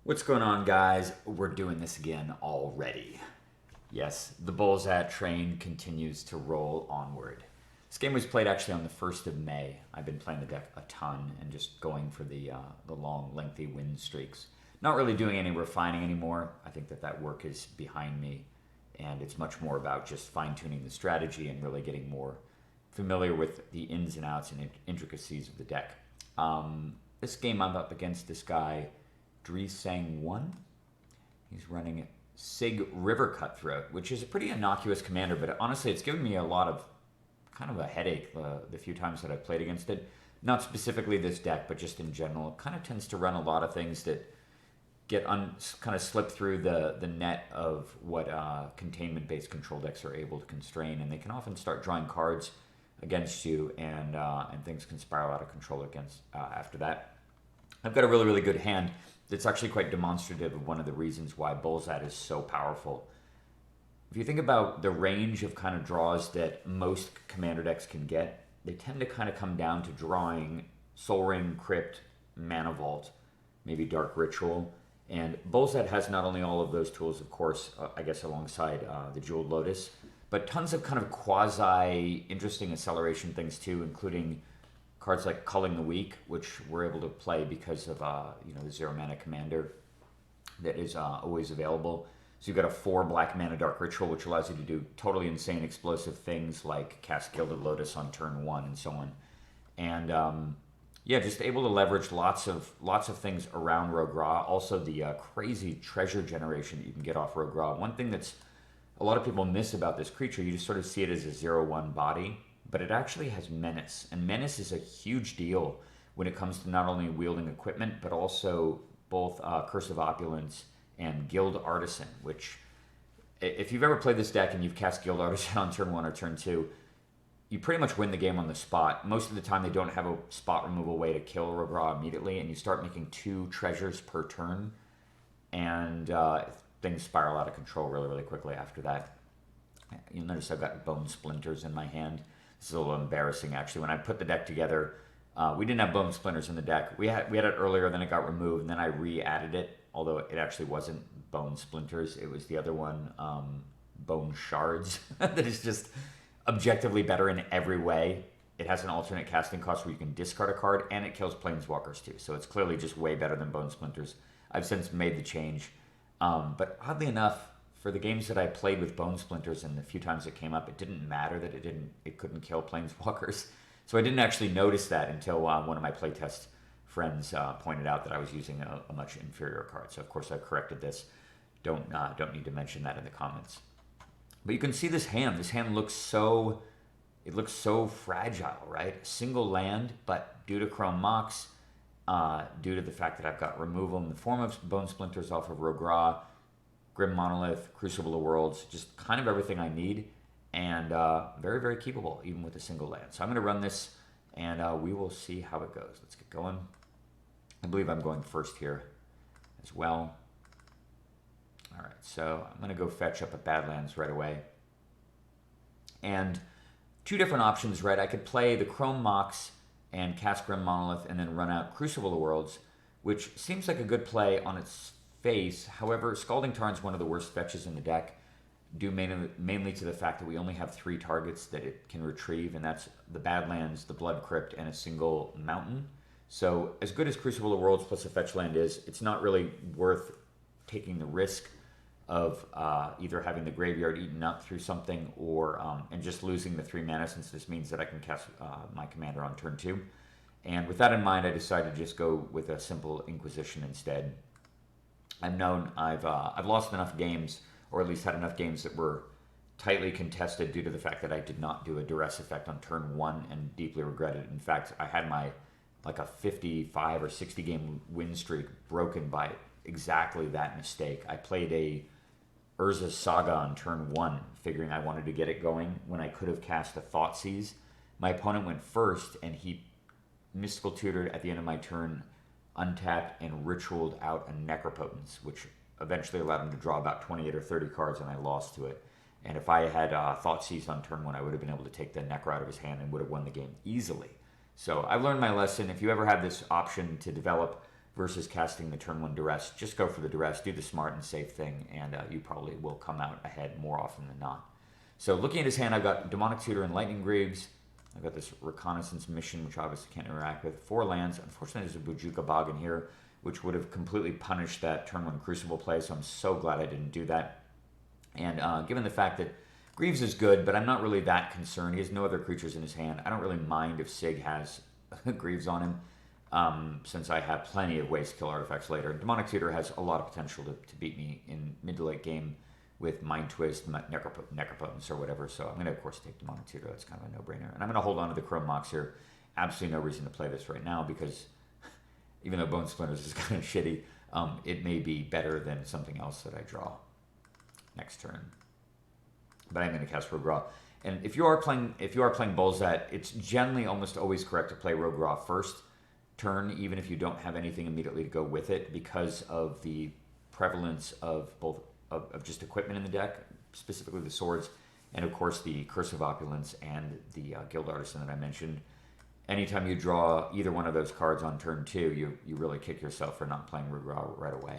What's going on, guys? We're doing this again already. Yes, the Bullszat train continues to roll onward. This game was played actually on the 1st of May. I've been playing the deck a ton and just going for the long, lengthy win streaks. Not really doing any refining anymore. I think that work is behind me, and it's much more about just fine-tuning the strategy and really getting more familiar with the ins and outs and intricacies of the deck. This game I'm up against this guy, Dreesang1. He's running Sygg River Cutthroat, which is a pretty innocuous commander, but honestly, it's given me a lot of kind of a headache the few times that I've played against it. Not specifically this deck, but just in general. It kind of tends to run a lot of things that get kind of slip through the net of what containment-based control decks are able to constrain, and they can often start drawing cards against you, and things can spiral out of control against after that. I've got a really, really good hand that's actually quite demonstrative of one of the reasons why Bullszat is so powerful. If you think about the range of kind of draws that most commander decks can get, they tend to kind of come down to drawing Soul Ring, Crypt, Mana Vault, maybe Dark Ritual. And Bullszat has not only all of those tools, of course, I guess alongside the Jeweled Lotus, but tons of kind of quasi-interesting acceleration things too, including cards like Culling the Weak, which we're able to play because of the 0 mana commander that is always available. So you've got a 4 black mana Dark Ritual, which allows you to do totally insane explosive things like cast Gilded Lotus on turn 1 and so on. And yeah, just able to leverage lots of things around Rogue Ra. Also the crazy treasure generation that you can get off Rogue Ra. One thing that's a lot of people miss about this creature, you just sort of see it as a 0/1 body, but it actually has Menace. And Menace is a huge deal when it comes to not only wielding equipment, but also both Curse of Opulence and Guild Artisan, which, if you've ever played this deck and you've cast Guild Artisan on turn 1 or turn 2, you pretty much win the game on the spot. Most of the time they don't have a spot removal way to kill Rogue Ra immediately, and you start making 2 treasures per turn, and things spiral out of control really, really quickly after that. You'll notice I've got Bone Splinters in my hand. This is a little embarrassing, actually. When I put the deck together, we didn't have Bone Splinters in the deck. We had it earlier, then it got removed, and then I re-added it, although it actually wasn't Bone Splinters. It was the other one, Bone Shards, that is just objectively better in every way. It has an alternate casting cost where you can discard a card, and it kills Planeswalkers too, so it's clearly just way better than Bone Splinters. I've since made the change. But oddly enough, for the games that I played with Bone Splinters and the few times it came up, it didn't matter that it couldn't kill Planeswalkers. So I didn't actually notice that until one of my playtest friends pointed out that I was using a much inferior card. So of course I corrected this. Don't need to mention that in the comments. But you can see this hand. This hand looks so fragile, right? Single land, but due to Chrome Mox, due to the fact that I've got removal in the form of Bone Splinters off of Rogue Ra, Grim Monolith, Crucible of Worlds, just kind of everything I need, and very, very keepable, even with a single land. So I'm going to run this, and we will see how it goes. Let's get going. I believe I'm going first here as well. All right, so I'm going to go fetch up a Badlands right away. And 2 different options, right? I could play the Chrome Mox and cast Grim Monolith and then run out Crucible of Worlds, which seems like a good play on its face. However, Scalding Tarn is one of the worst fetches in the deck, due mainly to the fact that we only have 3 targets that it can retrieve, and that's the Badlands, the Blood Crypt, and a single mountain. So as good as Crucible of Worlds plus a fetch land is, it's not really worth taking the risk of either having the graveyard eaten up through something or and just losing the 3 mana, since this means that I can cast my commander on turn 2. And with that in mind, I decided to just go with a simple Inquisition instead. I've lost enough games, or at least had enough games that were tightly contested due to the fact that I did not do a duress effect on turn 1 and deeply regret it. In fact, I had my like a 55 or 60 game win streak broken by exactly that mistake. I played a Urza's Saga on turn 1, figuring I wanted to get it going when I could have cast a Thoughtseize. My opponent went first, and he Mystical Tutored at the end of my turn, untapped and ritualed out a Necropotence, which eventually allowed him to draw about 28 or 30 cards, and I lost to it. And if I had Thoughtseize on turn 1, I would have been able to take the Necro out of his hand and would have won the game easily. So I've learned my lesson. If you ever have this option to develop versus casting the turn 1 duress. Just go for the duress, do the smart and safe thing, and you probably will come out ahead more often than not. So looking at his hand, I've got Demonic Tutor and Lightning Greaves. I've got this Reconnaissance Mission, which obviously can't interact with. 4 lands. Unfortunately, there's a Bojuka Bog in here, which would have completely punished that turn 1 Crucible play, so I'm so glad I didn't do that. And given the fact that Greaves is good, but I'm not really that concerned. He has no other creatures in his hand. I don't really mind if Sygg has Greaves on him, since I have plenty of ways to kill artifacts later. Demonic Tutor has a lot of potential to beat me in mid to late game with Mind Twist, Necropotence, or whatever. So I'm going to, of course, take Demonic Tutor. That's kind of a no-brainer. And I'm going to hold on to the Chrome Mox here. Absolutely no reason to play this right now because even though Bone Splinters is kind of shitty, it may be better than something else that I draw next turn. But I'm going to cast Rogue Raw. And if you are playing Bullszat, it's generally almost always correct to play Rogue Raw first turn, even if you don't have anything immediately to go with it, because of the prevalence of both of just equipment in the deck, specifically the swords, and of course the Curse of Opulence and the Guild Artisan that I mentioned. Anytime you draw either one of those cards on turn 2, you really kick yourself for not playing Rogue Raw right away.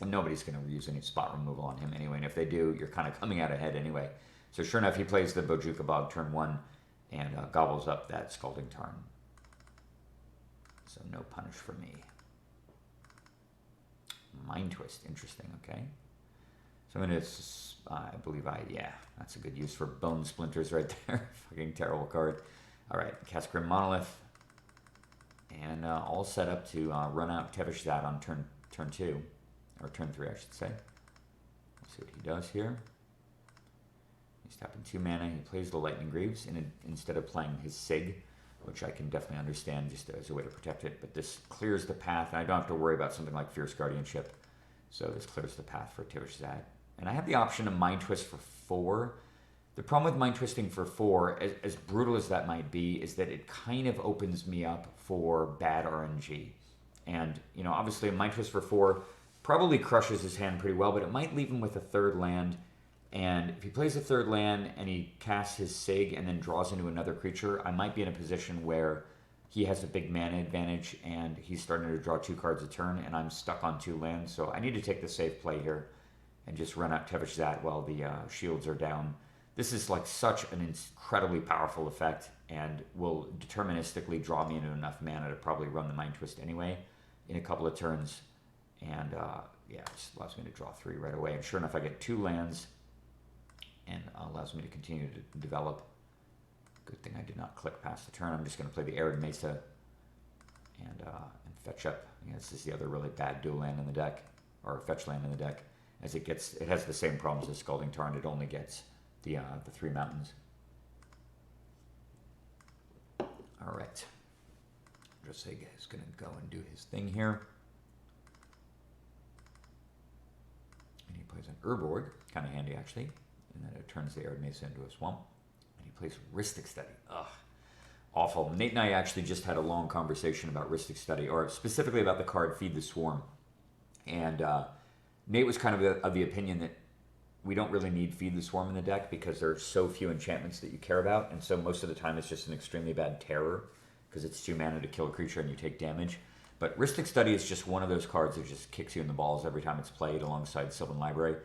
And nobody's going to use any spot removal on him anyway, and if they do, you're kind of coming out ahead anyway. So sure enough, he plays the Bojuka Bog turn 1 and gobbles up that Scalding Tarn. So no punish for me. Mind Twist, interesting, okay. So I'm going to, yeah, that's a good use for Bone Splinters right there. Fucking terrible card. All right, cast Grim Monolith. And all set up to run out Tevish Zat on turn 2. Or turn 3, I should say. Let's see what he does here. He's tapping 2 mana. He plays the Lightning Greaves instead of playing his Sygg, which I can definitely understand just as a way to protect it. But this clears the path, and I don't have to worry about something like Fierce Guardianship. So this clears the path for Tevish Zat. And I have the option of Mind Twist for 4. The problem with Mind Twisting for 4, as brutal as that might be, is that it kind of opens me up for bad RNG. And, you know, obviously a Mind Twist for 4 probably crushes his hand pretty well, but it might leave him with a 3rd land. And if he plays a 3rd land and he casts his Sygg and then draws into another creature, I might be in a position where he has a big mana advantage and he's starting to draw 2 cards a turn and I'm stuck on 2 lands. So I need to take the safe play here and just run out Tevish Zat while the shields are down. This is like such an incredibly powerful effect and will deterministically draw me into enough mana to probably run the Mind Twist anyway in a couple of turns. And yeah, it just allows me to draw 3 right away. And sure enough, I get 2 lands and allows me to continue to develop. Good thing I did not click past the turn. I'm just going to play the Arid Mesa and fetch up. Yeah, this is the other really bad dual land in the deck, or fetch land in the deck. As it has the same problems as Scalding Tarn. It only gets the 3 mountains. All right. Sygg is going to go and do his thing here. And he plays an Urborg, kind of handy actually. And then it turns the Arid Mesa into a swamp. And he plays Rhystic Study. Ugh, awful. Nate and I actually just had a long conversation about Rhystic Study, or specifically about the card Feed the Swarm. And Nate was kind of the opinion that we don't really need Feed the Swarm in the deck because there are so few enchantments that you care about. And so most of the time it's just an extremely bad terror because it's 2 mana to kill a creature and you take damage. But Rhystic Study is just one of those cards that just kicks you in the balls every time it's played alongside Sylvan Library.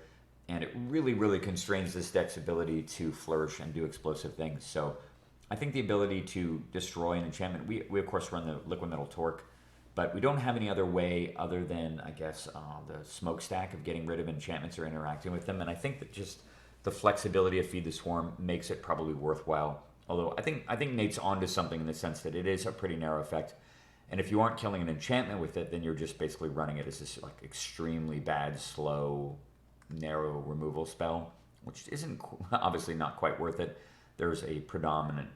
And it really, really constrains this deck's ability to flourish and do explosive things. So I think the ability to destroy an enchantment, we of course run the Liquid Metal Torque, but we don't have any other way other than, I guess, the smokestack of getting rid of enchantments or interacting with them. And I think that just the flexibility of Feed the Swarm makes it probably worthwhile. Although I think Nate's onto something in the sense that it is a pretty narrow effect. And if you aren't killing an enchantment with it, then you're just basically running it as this like extremely bad, slow, narrow removal spell, which isn't obviously not quite worth it. There's a predominance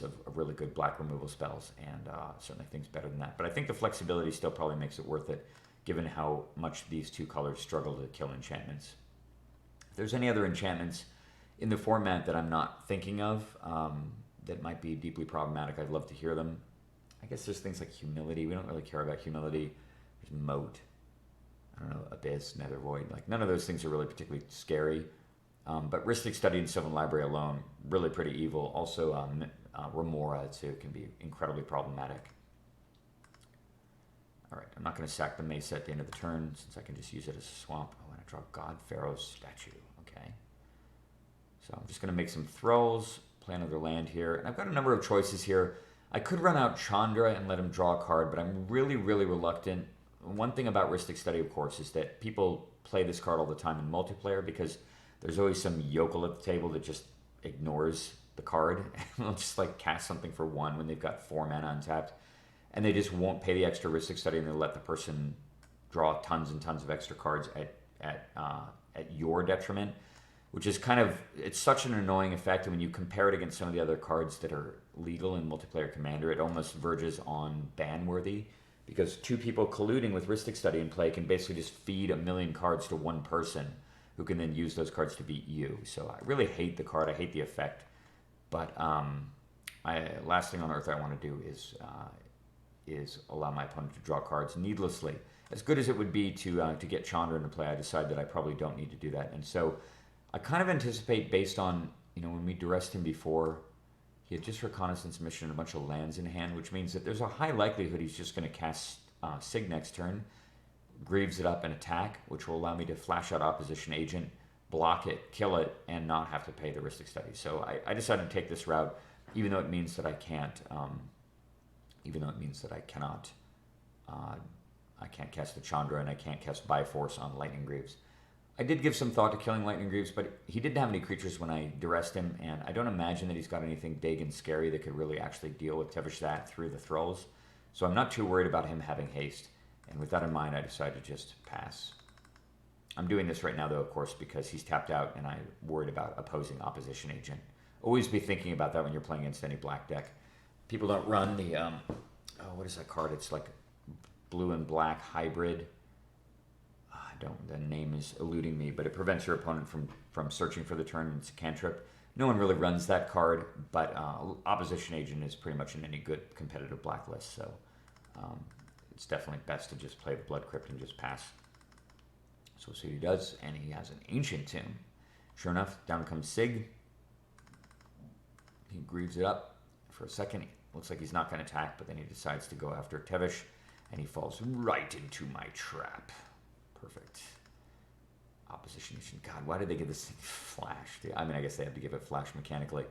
of really good black removal spells, and certainly things better than that. But I think the flexibility still probably makes it worth it, given how much these 2 colors struggle to kill enchantments. If there's any other enchantments in the format that I'm not thinking of that might be deeply problematic, I'd love to hear them. I guess there's things like Humility. We don't really care about Humility. There's Moat. I don't know, Abyss, Nether Void. Like, none of those things are really particularly scary. But Rhystic Study and Sylvan Library alone, really pretty evil. Also, Remora, too, can be incredibly problematic. All right, I'm not going to sack the Mesa at the end of the turn since I can just use it as a swamp. Oh, and I draw God Pharaoh's statue. Okay. So I'm just going to make some throws, play another land here. And I've got a number of choices here. I could run out Chandra and let him draw a card, but I'm really, really reluctant. One thing about Rhystic Study, of course, is that people play this card all the time in multiplayer because there's always some yokel at the table that just ignores the card. They'll just like cast something for 1 when they've got 4 mana untapped. And they just won't pay the extra Rhystic Study, and they'll let the person draw tons and tons of extra cards at your detriment, which is kind of, it's such an annoying effect. And when you compare it against some of the other cards that are legal in multiplayer Commander, it almost verges on ban-worthy, because 2 people colluding with Rhystic Study in play can basically just feed a million cards to 1 person who can then use those cards to beat you. So I really hate the card. I hate the effect. But last thing on earth I want to do is allow my opponent to draw cards needlessly. As good as it would be to get Chandra into play, I decide that I probably don't need to do that. And so I kind of anticipate, based on, when we duressed him before, he had just Reconnaissance Mission and a bunch of lands in hand, which means that there's a high likelihood he's just going to cast Sygg next turn, Greaves it up and attack, which will allow me to flash out Opposition Agent, block it, kill it, and not have to pay the Rhystic Study. So I decided to take this route, even though it means that I can't, I can't cast the Chandra and I can't cast Bifrost on Lightning Greaves. I did give some thought to killing Lightning Greaves, but he didn't have any creatures when I duressed him, and I don't imagine that he's got anything big and scary that could really actually deal with Tevesh that through the Thralls. So I'm not too worried about him having haste, and with that in mind, I decided to just pass. I'm doing this right now, though, of course, because he's tapped out, and I'm worried about opposing Opposition Agent. Always be thinking about that when you're playing against any black deck. People don't run the, what is that card? It's like blue and black hybrid. The name is eluding me, but it prevents your opponent from searching for the turn. It's a cantrip. No one really runs that card, but Opposition Agent is pretty much in any good competitive blacklist, so it's definitely best to just play the Blood Crypt and just pass. So we'll see what he does, and he has an Ancient Tomb. Sure enough, down comes Sygg. He grieves it up for a second. Looks like he's not going to attack, but then he decides to go after Tevesh, and he falls right into my trap. Perfect. Opposition Mission. God, why did they give this thing flash? I mean, I guess they have to give it flash mechanically.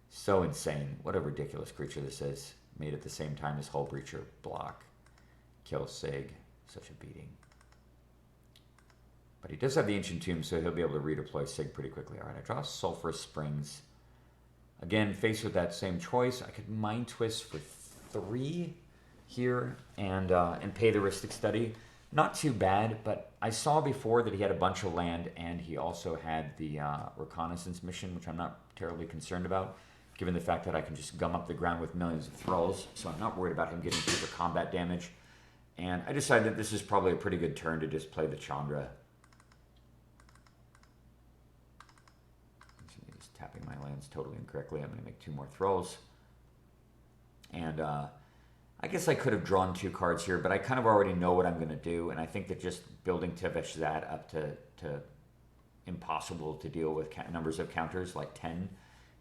So insane. What a ridiculous creature this is. Made at the same time as Hull Breacher. Block. Kill Sygg. Such a beating. But he does have the Ancient Tomb, so he'll be able to redeploy Sygg pretty quickly. All right, I draw Sulphurous Springs. Again, faced with that same choice, I could Mind Twist for 3 here and pay the Rhystic Study. Not too bad, but I saw before that he had a bunch of land, and he also had the Reconnaissance Mission, which I'm not terribly concerned about, given the fact that I can just gum up the ground with millions of Thralls, so I'm not worried about him getting super combat damage. And I decided that this is probably a pretty good turn to just play the Chandra. Just tapping my lands totally incorrectly. I'm going to make 2 more Thralls. And I guess I could have drawn 2 cards here, but I kind of already know what I'm going to do, and I think that just building Tevesh that up to impossible to deal with numbers of counters, like 10,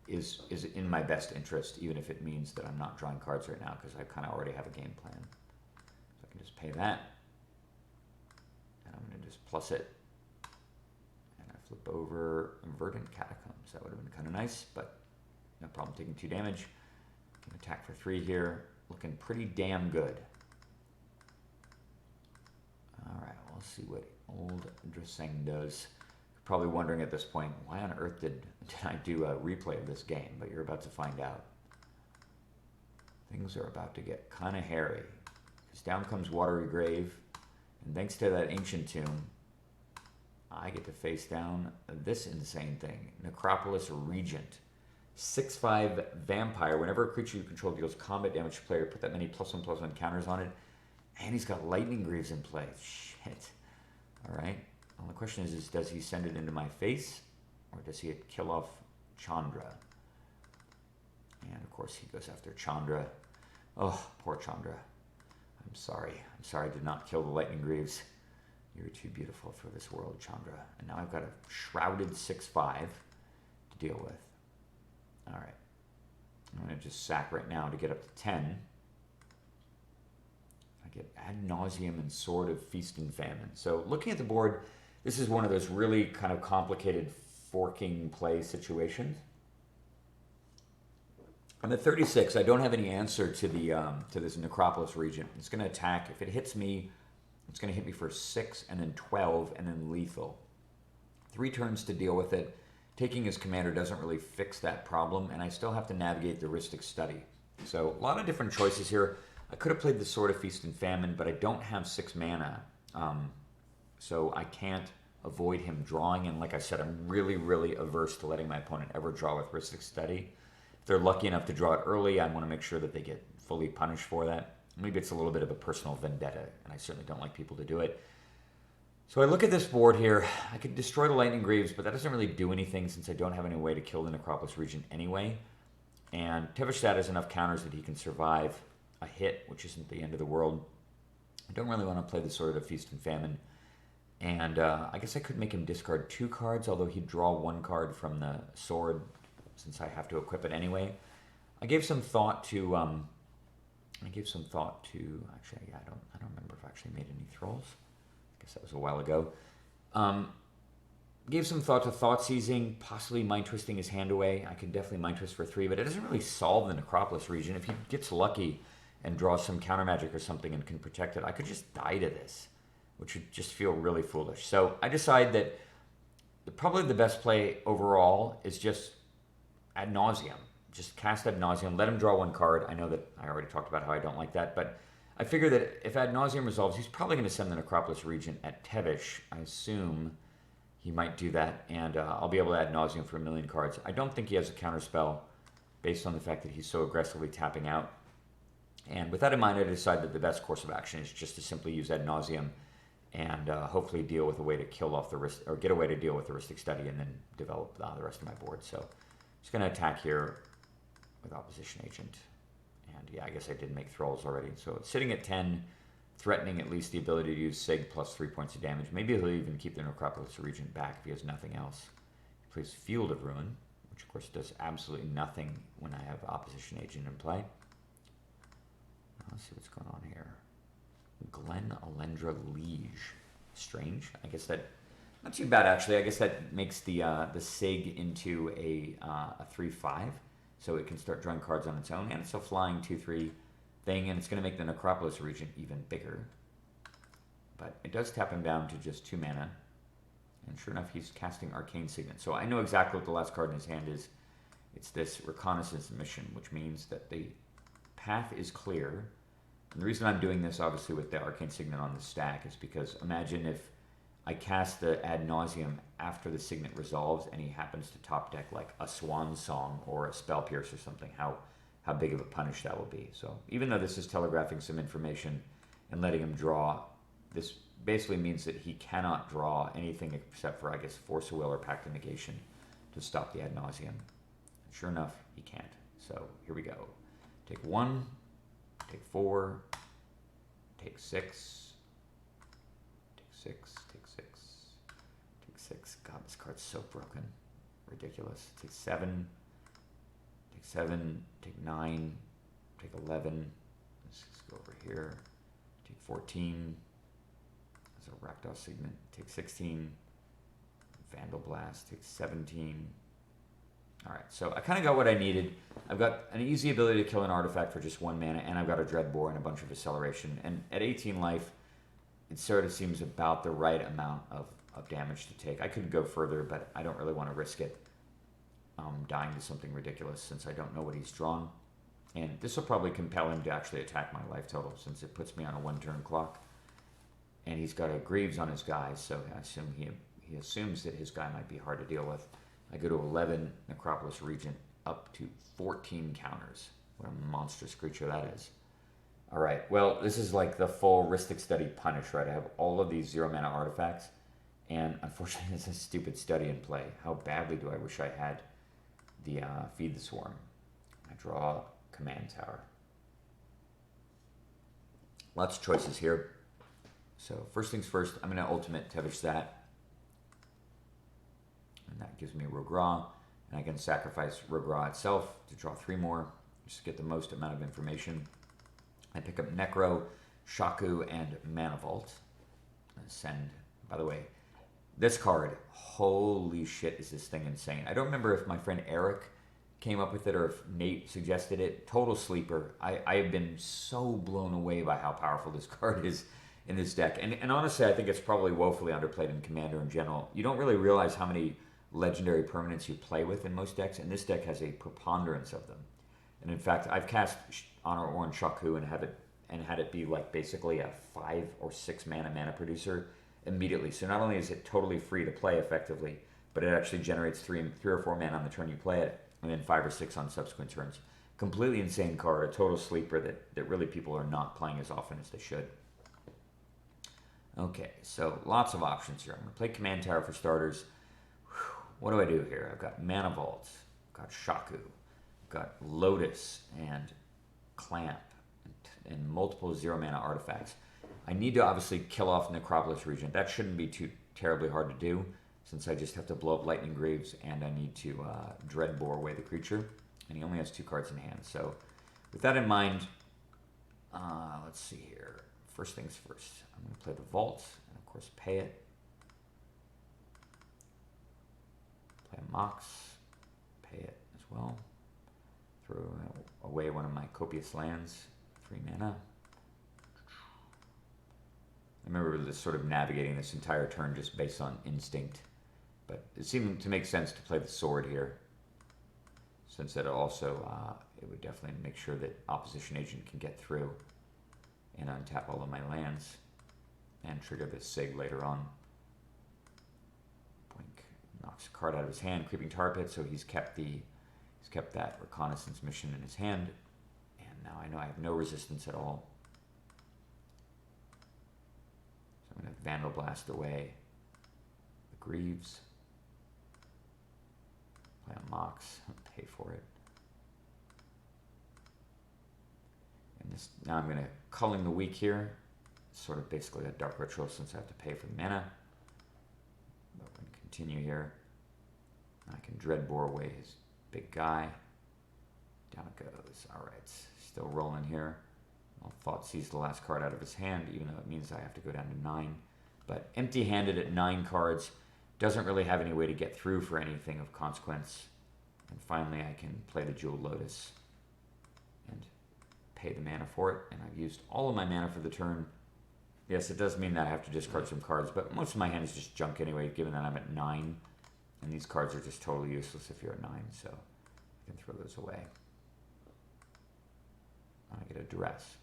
is in my best interest, even if it means that I'm not drawing cards right now, because I kind of already have a game plan. So I can just pay that, and I'm going to just plus it, and I flip over Verdant Catacombs. That would have been kind of nice, but no problem taking 2 damage. Can attack for 3 here. Looking pretty damn good. Alright, we'll see what old Dreseng does. You're probably wondering at this point, why on earth did I do a replay of this game? But you're about to find out. Things are about to get kind of hairy. Because down comes Watery Grave, and thanks to that Ancient Tomb, I get to face down this insane thing. Necropolis Regent. 6/5 Vampire. Whenever a creature you control deals combat damage to player, put that many +1/+1 counters on it. And he's got Lightning Greaves in play. Shit. Alright. Well, the question is does he send it into my face? Or does he kill off Chandra? And of course he goes after Chandra. Oh, poor Chandra. I'm sorry. I'm sorry I did not kill the Lightning Greaves. You're too beautiful for this world, Chandra. And now I've got a shrouded 6/5 to deal with. Alright, I'm going to just sack right now to get up to 10. I I get Ad Nauseam and Sword of Feast and Famine. So looking at the board, this is one of those really kind of complicated forking play situations. On the 36, I don't have any answer to the to this Necropolis Regent. It's going to attack. If it hits me, it's going to hit me for 6 and then 12 and then lethal. 3 turns to deal with it. Taking his commander doesn't really fix that problem, and I still have to navigate the Rhystic Study. So a lot of different choices here. I could have played the Sword of Feast and Famine, but I don't have 6 mana, so I can't avoid him drawing. And like I said, I'm really, really averse to letting my opponent ever draw with Rhystic Study. If they're lucky enough to draw it early, I want to make sure that they get fully punished for that. Maybe it's a little bit of a personal vendetta, and I certainly don't like people to do it. So I look at this board here. I could destroy the Lightning Greaves, but that doesn't really do anything since I don't have any way to kill the Necropolis Regent anyway. And Tevesh has enough counters that he can survive a hit, which isn't the end of the world. I don't really want to play the Sword of Feast and Famine. And I guess I could make him discard 2 cards, although he'd draw 1 card from the sword since I have to equip it anyway. I gave some thought to actually, yeah, I don't remember if I actually made any thralls. I guess that was a while ago. Gave some thought to Thought Seizing, possibly Mind Twisting his hand away. I could definitely Mind Twist for 3, but it doesn't really solve the Necropolis Region. If he gets lucky and draws some counter magic or something and can protect it, I could just die to this, which would just feel really foolish. So I decide that probably the best play overall is just Ad Nauseam. Just cast Ad Nauseam, let him draw 1 card. I know that I already talked about how I don't like that, but I figure that if Ad Nauseam resolves, he's probably going to send the Necropolis Regent at Tevesh. I assume he might do that, and I'll be able to Ad Nauseam for 1,000,000 cards. I don't think he has a counterspell based on the fact that he's so aggressively tapping out. And with that in mind, I decided that the best course of action is just to simply use Ad Nauseam and hopefully deal with a way to kill off the risk, or get a way to deal with the Rhystic Study and then develop the rest of my board. So I'm just going to attack here with Opposition Agent. And yeah, I guess I did make thralls already. So it's sitting at 10, threatening at least the ability to use Sygg plus 3 points of damage. Maybe he'll even keep the Necropolis Regent back if he has nothing else. He plays Field of Ruin, which of course does absolutely nothing when I have Opposition Agent in play. Let's see what's going on here. Glen Alendra Liege. Strange. I guess that, not too bad actually. I guess that makes the Sygg into a 3/5. So it can start drawing cards on its own, and it's a flying 2/3 thing, and it's going to make the Necropolis Regent even bigger. But it does tap him down to just 2 mana, and sure enough, he's casting Arcane Signet. So I know exactly what the last card in his hand is. It's this Reconnaissance Mission, which means that the path is clear. And the reason I'm doing this, obviously, with the Arcane Signet on the stack is because imagine if I cast the Ad Nauseam after the Signet resolves and he happens to top deck like a Swan Song or a Spell Pierce or something, how big of a punish that will be. So even though this is telegraphing some information and letting him draw, this basically means that he cannot draw anything except for, I guess, Force of Will or Pact of Negation to stop the Ad Nauseam. Sure enough, he can't. So here we go. Take 1, take 4, take 6, take 6, take 6, take 6. God, this card's so broken. Ridiculous. Take 7, take 7, take 9, take 11. Let's just go over here. Take 14. There's a Rakdos Signet. Take 16. Vandal Blast. Take 17. All right, so I kind of got what I needed. I've got an easy ability to kill an artifact for just 1 mana, and I've got a Dreadbore and a bunch of acceleration. And at 18 life, it sort of seems about the right amount of damage to take. I could go further, but I don't really want to risk it dying to something ridiculous since I don't know what he's drawn. And this will probably compel him to actually attack my life total since it puts me on a 1-turn clock. And he's got a Greaves on his guy, so I assume he assumes that his guy might be hard to deal with. I go to 11 Necropolis Regent up to 14 counters. What a monstrous creature that is. All right, well, this is like the full Rhystic Study punish, right? I have all of these 0 mana artifacts, and unfortunately, it's a stupid study in play. How badly do I wish I had the Feed the Swarm? I draw Command Tower. Lots of choices here. So first things first, I'm going to ultimate Tevesh that. And that gives me Rogra, and I can sacrifice Rogra itself to draw 3 more, just to get the most amount of information. I pick up Necro Shaku and Mana Vault. Send, by the way, this card, holy shit, is this thing insane. I don't remember if my friend Eric came up with it or if Nate suggested it. Total sleeper. I have been so blown away by how powerful this card is in this deck. And honestly, I think it's probably woefully underplayed in Commander in general. You don't really realize how many legendary permanents you play with in most decks, and this deck has a preponderance of them. And in fact, I've cast Honor Orange Shaku and had it be like basically a 5 or 6 mana producer immediately. So not only is it totally free to play effectively, but it actually generates 3 or 4 mana on the turn you play it, and then 5 or 6 on subsequent turns. Completely insane card, a total sleeper that really people are not playing as often as they should. Okay, so lots of options here. I'm going to play Command Tower for starters. What do I do here? I've got Mana Vault, I've got Shaku, I've got Lotus and Clamp, and multiple 0 mana artifacts. I need to obviously kill off Necropolis Regent. That shouldn't be too terribly hard to do, since I just have to blow up Lightning Greaves and I need to Dreadbore away the creature. And he only has 2 cards in hand. So with that in mind, let's see here. First things first, I'm going to play the Vault and of course pay it. Play a Mox, pay it as well. Throw away one of my copious lands, 3 mana. I remember just sort of navigating this entire turn just based on instinct. But it seemed to make sense to play the Sword here, since it also, it would definitely make sure that Opposition Agent can get through and untap all of my lands and trigger the Sygg later on. Blink knocks a card out of his hand, Creeping Tar Pit, so he's kept that reconnaissance mission in his hand, and now I know I have no resistance at all. So I'm going to Vandal Blast away the Greaves, play a Mox, pay for it. And this, now I'm going to Culling the Weak here. It's sort of basically a Dark Ritual since I have to pay for the mana. But we're going to continue here. I can Dreadbore away his big guy. Down it goes. Alright, still rolling here. Well, Thoughtseize the last card out of his hand, even though it means I have to go down to 9. But empty-handed at 9 cards doesn't really have any way to get through for anything of consequence. And finally I can play the Jeweled Lotus and pay the mana for it. And I've used all of my mana for the turn. Yes, it does mean that I have to discard some cards, but most of my hand is just junk anyway, given that I'm at 9. And these cards are just totally useless if you're at 9, so I can throw those away. I get a Duress.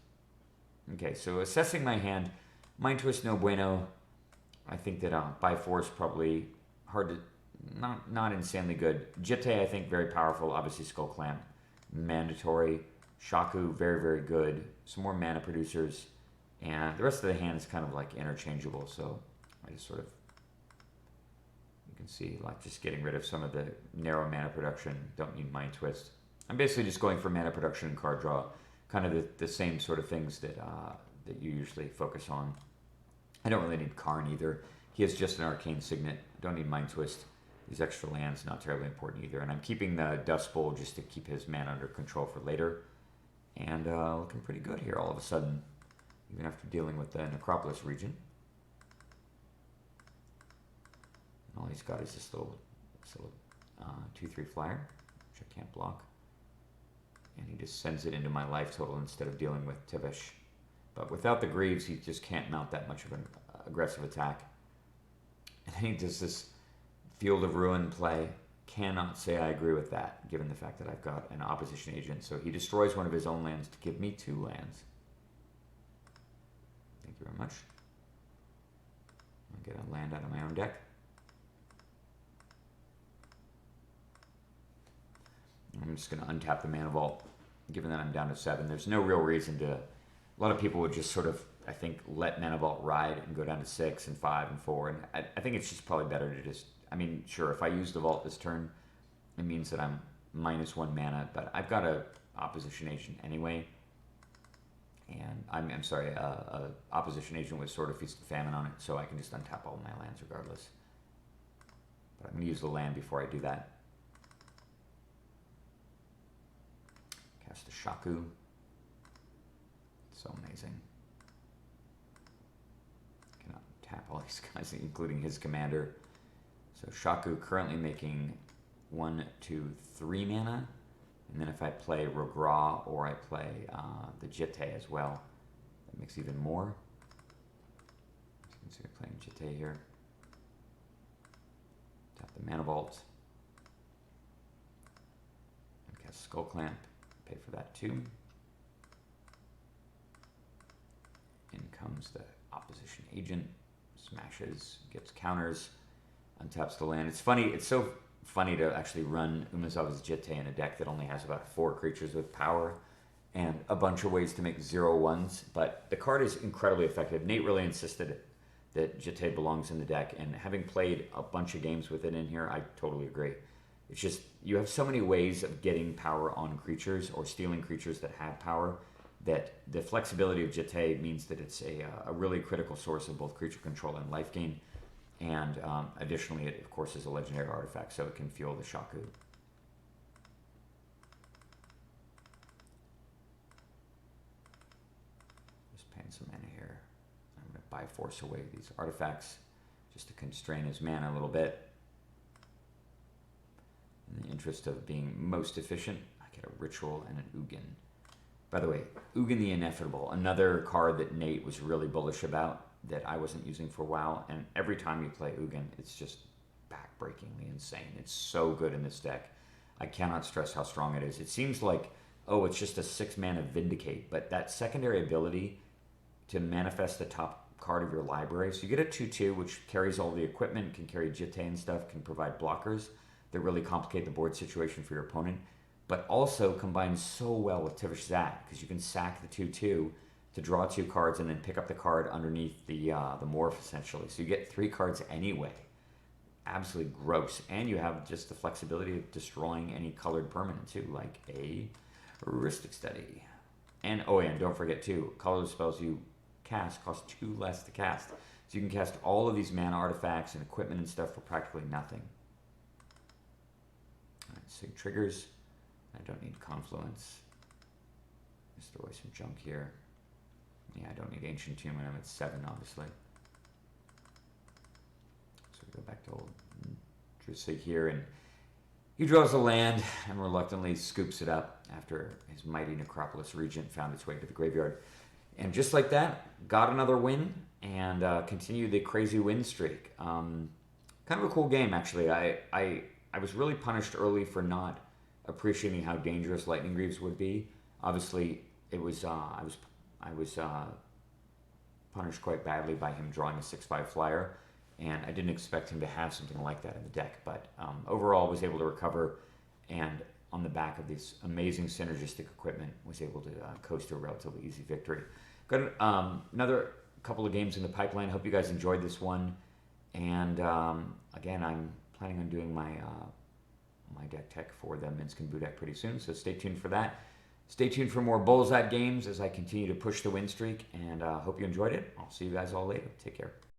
Okay, so assessing my hand, Mind Twist no bueno. I think that by force probably hard to, not insanely good. Jitte I think very powerful, obviously Skull Clamp, mandatory. Shaku very, very good. Some more mana producers, and the rest of the hand is kind of like interchangeable, so I just sort of, you can see like just getting rid of some of the narrow mana production, don't need Mind Twist. I'm basically just going for mana production and card draw, kind of the same sort of things that that you usually focus on. I don't really need Karn either. He has just an Arcane Signet. Don't need Mind Twist. These extra lands, not terribly important either. And I'm keeping the Dust Bowl just to keep his mana under control for later. And looking pretty good here all of a sudden, even after dealing with the Necropolis region. And all he's got is this little 2/3 flyer, which I can't block. And he just sends it into my life total instead of dealing with Tivish. But without the Greaves, he just can't mount that much of an aggressive attack. And then he does this Field of Ruin play. Cannot say I agree with that, given the fact that I've got an Opposition Agent. So he destroys one of his own lands to give me 2 lands. Thank you very much. I'll get a land out of my own deck. I'm just going to untap the Mana Vault, given that I'm down to 7. There's no real reason to... A lot of people would just sort of, I think, let Mana Vault ride and go down to 6 and 5 and 4. And I think it's just probably better to just... I mean, sure, if I use the Vault this turn, it means that I'm -1 mana, but I've got a Opposition Agent anyway. And I'm sorry, a Opposition Agent with Sword of Feast and Famine on it, so I can just untap all my lands regardless. But I'm going to use the land before I do that. Cast a Shaku. So amazing. these guys, including his commander. So Shaku currently making 1, 2, 3 mana. And then if I play Rogra or I play the Jitte as well, that makes even more. So we're playing Jitte here. Tap the Mana Vault. And cast Skull Clamp. Pay for that too. In comes the Opposition Agent. Smashes, gets counters, untaps the land. It's funny, it's so funny to actually run Umezog's Jitte in a deck that only has about 4 creatures with power and a bunch of ways to make 0/1s, but the card is incredibly effective. Nate really insisted that Jitte belongs in the deck, and having played a bunch of games with it in here, I totally agree. It's just, you have so many ways of getting power on creatures or stealing creatures that have power that the flexibility of Jitte means that it's a really critical source of both creature control and life gain. And additionally, it of course is a legendary artifact, so it can fuel the Shaku. Just paying some mana here. I'm going to buy force away these artifacts just to constrain his mana a little bit. In the interest of being most efficient, I get a Ritual and an Ugin. By the way, Ugin the Ineffable, another card that Nate was really bullish about that I wasn't using for a while, and every time you play Ugin, it's just backbreakingly insane. It's so good in this deck. I cannot stress how strong it is. It seems like, oh, it's just a 6 mana Vindicate, but that secondary ability to manifest the top card of your library, so you get a 2/2, which carries all the equipment, can carry Jitte and stuff, can provide blockers that really complicate the board situation for your opponent, but also combines so well with Tivish Zat, because you can sack the 2/2 to draw 2 cards and then pick up the card underneath the morph, essentially. So you get 3 cards anyway. Absolutely gross. And you have just the flexibility of destroying any colored permanent too, like a Rhystic Study. And, oh yeah, and don't forget too, colorless spells you cast cost 2 less to cast. So you can cast all of these mana artifacts and equipment and stuff for practically nothing. Alright, Sygg triggers. I don't need Confluence. Just throw away some junk here. Yeah, I don't need Ancient Tomb when I'm at 7, obviously. So we go back to old Sygg here, and he draws a land and reluctantly scoops it up after his mighty Necropolis Regent found its way to the graveyard. And just like that, got another win and continued the crazy win streak. Kind of a cool game, actually. I was really punished early for not appreciating how dangerous Lightning Greaves would be. Obviously, it was I was punished quite badly by him drawing a 6/5 flyer, and I didn't expect him to have something like that in the deck. But overall, was able to recover, and on the back of this amazing synergistic equipment, was able to coast to a relatively easy victory. Got another couple of games in the pipeline. Hope you guys enjoyed this one. And again, I'm planning on doing my my deck tech for the Minskin Boo deck pretty soon, so stay tuned for that. Stay tuned for more Bullszat games as I continue to push the win streak, and hope you enjoyed it. I'll see you guys all later. Take care.